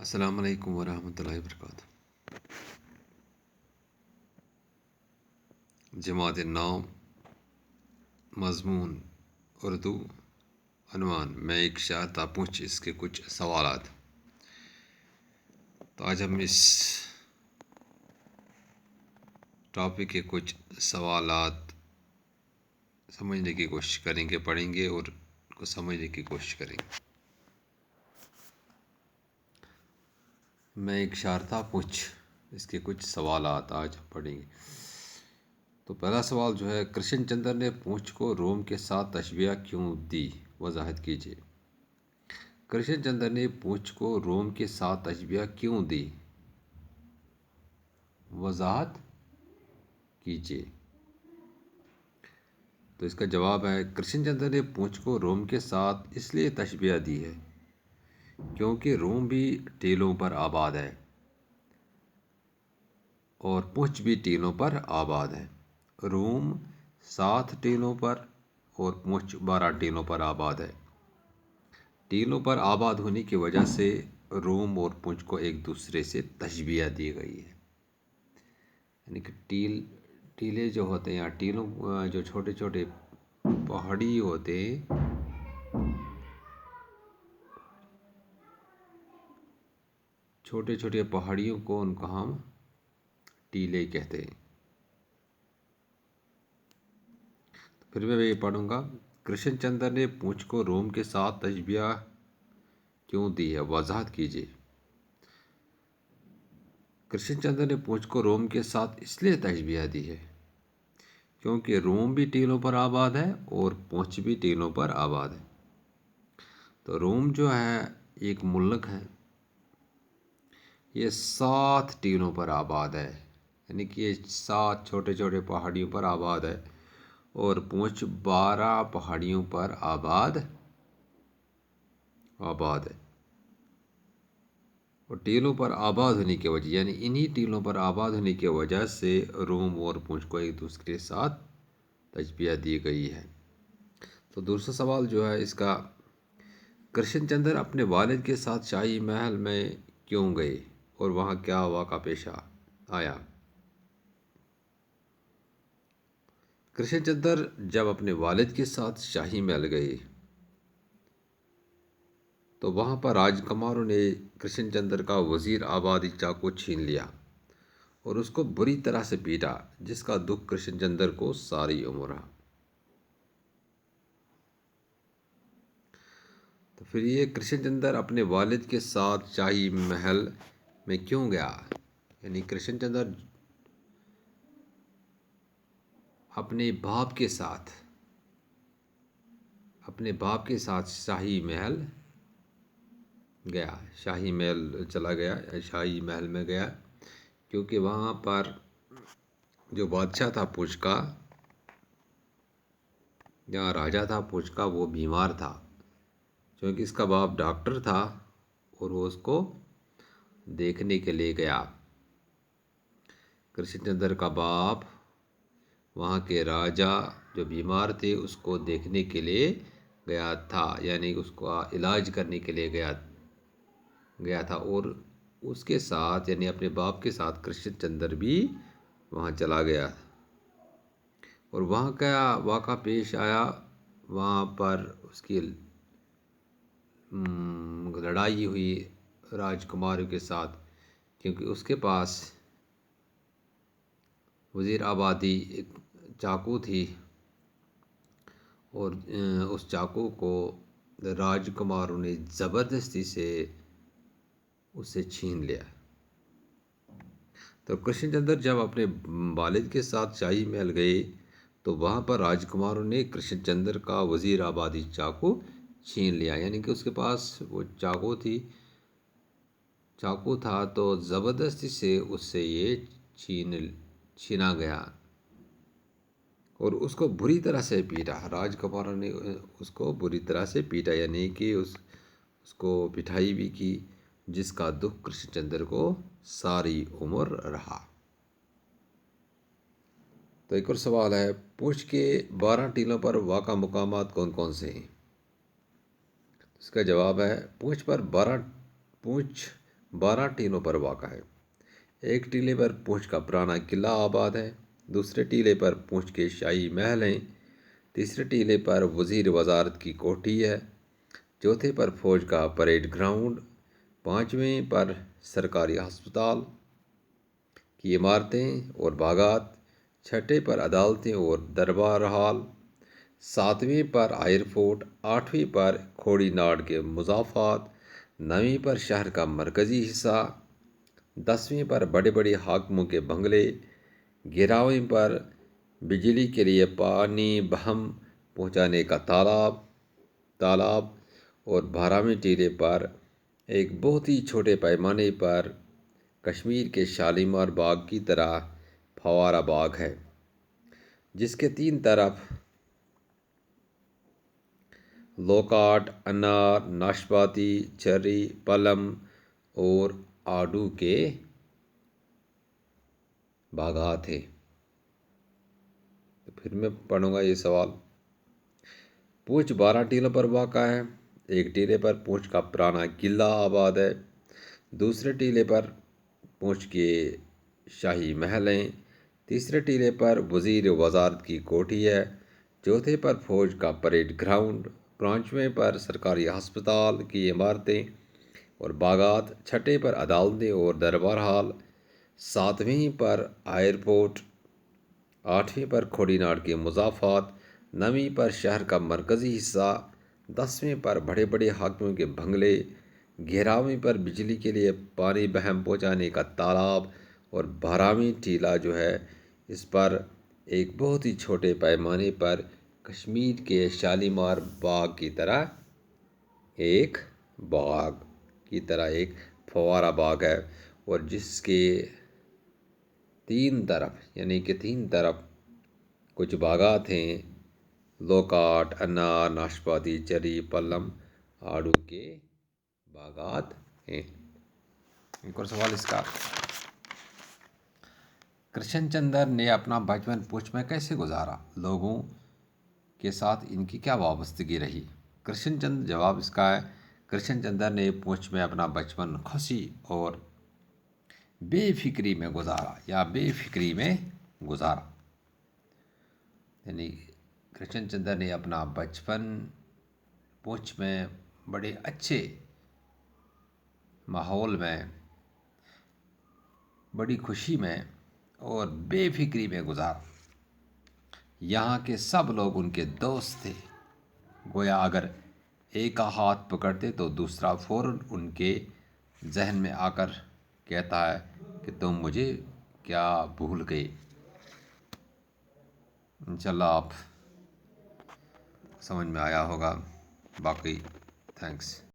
السلام علیکم ورحمۃ اللہ وبرکاتہ۔ جماعت نام، مضمون اردو، عنوان میں ایک شاعر تھا پوچھ، اس کے کچھ سوالات۔ تو آج ہم اس ٹاپک کے کچھ سوالات سمجھنے کی کوشش کریں گے، پڑھیں گے اور ان کو سمجھنے کی کوشش کریں گے۔ میں ایک شاعر تھا پوچھ، اس کے کچھ سوالات آج ہم پڑھیں گے۔ تو پہلا سوال جو ہے، کرشن چندر نے پونچھ کو روم کے ساتھ تشبیہ کیوں دی؟ وضاحت کیجیے۔ کرشن چندر نے پونچھ کو روم کے ساتھ تشبیہ کیوں دی؟ وضاحت کیجیے۔ تو اس کا جواب ہے، کرشن چندر نے پونچھ کو روم کے ساتھ اس لیے تشبیہ دی ہے کیونکہ روم بھی ٹیلوں پر آباد ہے اور پونچھ بھی ٹیلوں پر آباد ہے۔ روم 7 ٹیلوں پر اور پونچھ 12 ٹیلوں پر آباد ہے۔ ٹیلوں پر آباد ہونے کی وجہ سے روم اور پونچھ کو ایک دوسرے سے تشبیہ دی گئی ہے۔ یعنی کہ ٹیلے جو ہوتے ہیں، یا ٹیلوں جو چھوٹے چھوٹے پہاڑی ہوتے ہیں، چھوٹے چھوٹے پہاڑیوں کو ان کو ہم ٹیلے کہتے ہیں۔ پھر میں یہ پڑھوں گا، کرشن چندر نے پونچھ کو روم کے ساتھ تشبیہ کیوں دی ہے؟ وضاحت کیجیے۔ کرشن چندر نے پونچھ کو روم کے ساتھ اس لیے تشبیہ دی ہے کیونکہ روم بھی ٹیلوں پر آباد ہے اور پونچھ بھی ٹیلوں پر آباد ہے۔ تو روم جو ہے ایک ملک ہے، یہ 7 ٹیلوں پر آباد ہے، یعنی کہ یہ 7 چھوٹے چھوٹے پہاڑیوں پر آباد ہے، اور پونچھ 12 پہاڑیوں پر آباد ہے۔ اور ٹیلوں پر آباد ہونے کی وجہ، یعنی انہی ٹیلوں پر آباد ہونے کی وجہ سے روم اور پونچھ کو ایک دوسرے کے ساتھ تشبیہ دی گئی ہے۔ تو دوسرا سوال جو ہے اس کا، کرشن چندر اپنے والد کے ساتھ شاہی محل میں کیوں گئے اور وہاں کیا واقعہ پیش آیا؟ کرشن چندر جب اپنے والد کے ساتھ شاہی محل گئے تو وہاں پر راجکماروں نے کرشن چندر کا وزیر آبادی چاقو چھین لیا اور اس کو بری طرح سے پیٹا، جس کا دکھ کرشن چندر کو ساری عمر رہا۔ تو پھر یہ کرشن چندر اپنے والد کے ساتھ شاہی محل میں کیوں گیا؟ یعنی کرشن چندر اپنے باپ کے ساتھ شاہی محل گیا، شاہی محل چلا گیا، شاہی محل میں گیا کیونکہ وہاں پر جو بادشاہ تھا پونچھ کا، جہاں راجا تھا پونچھ کا، وہ بیمار تھا، کیونکہ اس کا باپ ڈاکٹر تھا اور وہ اس کو دیکھنے کے لیے گیا۔ کرشن چندر کا باپ وہاں کے راجا جو بیمار تھے اس کو دیکھنے کے لیے گیا تھا، یعنی اس کو علاج کرنے کے لیے گیا تھا، اور اس کے ساتھ یعنی اپنے باپ کے ساتھ کرشن چندر بھی وہاں چلا گیا۔ اور وہاں کیا واقعہ پیش آیا؟ وہاں پر اس کی لڑائی ہوئی راجکماروں کے ساتھ، کیونکہ اس کے پاس وزیر آبادی ایک چاقو تھی اور اس چاقو کو راجکماروں نے زبردستی سے اسے چھین لیا۔ تو کرشن چندر جب اپنے والد کے ساتھ شاہی محل گئے تو وہاں پر راجکماروں نے کرشن چندر کا وزیر آبادی چاقو چھین لیا، یعنی کہ اس کے پاس وہ چاقو تھا تو زبردستی سے اس سے یہ چھینا گیا اور اس کو بری طرح سے پیٹا۔ راجکماروں نے اس کو بری طرح سے پیٹا، یعنی کہ اس کو پٹائی بھی کی، جس کا دکھ کرشن چندر کو ساری عمر رہا۔ تو ایک اور سوال ہے، پونچھ کے 12 ٹیلوں پر واقع مقامات کون کون سے ہیں؟ اس کا جواب ہے، پونچھ 12 ٹیلوں پر واقع ہے۔ ایک ٹیلے پر پونچھ کا پرانا قلعہ آباد ہے، دوسرے ٹیلے پر پونچھ کے شاہی محل ہیں، تیسرے ٹیلے پر وزیر وزارت کی کوٹھی ہے، چوتھے پر فوج کا پریڈ گراؤنڈ، پانچویں پر سرکاری ہسپتال کی عمارتیں اور باغات، چھٹے پر عدالتیں اور دربار ہال، ساتویں پر ایئرپورٹ، آٹھویں پر کھوڑی ناڈ کے مضافات، نویں پر شہر کا مرکزی حصہ، 10ویں پر بڑے بڑے حاکموں کے بنگلے، 11ویں پر بجلی کے لیے پانی بہم پہنچانے کا تالاب اور 12ویں ٹیلے پر ایک بہت ہی چھوٹے پیمانے پر کشمیر کے شالیمار باغ کی طرح پھوارہ باغ ہے، جس کے 3 طرف لوکاٹ، انار، ناشپاتی، چری، پلم اور آڑو کے باغات ہیں۔ تو پھر میں پڑھوں گا یہ سوال۔ پونچھ 12 ٹیلوں پر واقع ہے۔ ایک ٹیلے پر پونچھ کا پرانا قلعہ آباد ہے، دوسرے ٹیلے پر پونچھ کے شاہی محل ہیں، تیسرے ٹیلے پر وزیر وزارت کی کوٹھی ہے، چوتھے پر فوج کا پریڈ گراؤنڈ، پانچویں پر سرکاری ہسپتال کی عمارتیں اور باغات، چھٹے پر عدالتیں اور دربار ہال، ساتویں پر ایئرپورٹ، آٹھویں پر کھوڑی ناڈ کے مضافات، نویں پر شہر کا مرکزی حصہ، 10ویں پر بڑے بڑے حاکموں کے بنگلے، 11ویں پر بجلی کے لیے پانی بہم پہنچانے کا تالاب اور 12ویں ٹیلہ جو ہے اس پر ایک بہت ہی چھوٹے پیمانے پر کشمیر کے شالیمار باغ کی طرح ایک فوارہ باغ ہے، اور جس کے 3 طرف کچھ باغات ہیں، لوکاٹ، انار، ناشپاتی، چری، پلم، آڑو کے باغات ہیں۔ ایک اور سوال اس کا، کرشن چندر نے اپنا بچپن پونچھ میں کیسے گزارا؟ لوگوں کے ساتھ ان کی کیا وابستگی رہی؟ کرشن چندر، جواب اس کا ہے، کرشن چندر نے پونچھ میں اپنا بچپن خوشی اور بے فکری میں گزارا یعنی کرشن چندر نے اپنا بچپن پونچھ میں بڑے اچھے ماحول میں، بڑی خوشی میں اور بے فکری میں گزارا۔ یہاں کے سب لوگ ان کے دوست تھے، گویا اگر ایک کا ہاتھ پکڑتے تو دوسرا فوراً ان کے ذہن میں آ کر کہتا ہے کہ تم مجھے کیا بھول گئے۔ انشاءاللہ آپ سمجھ میں آیا ہوگا، باقی تھینکس۔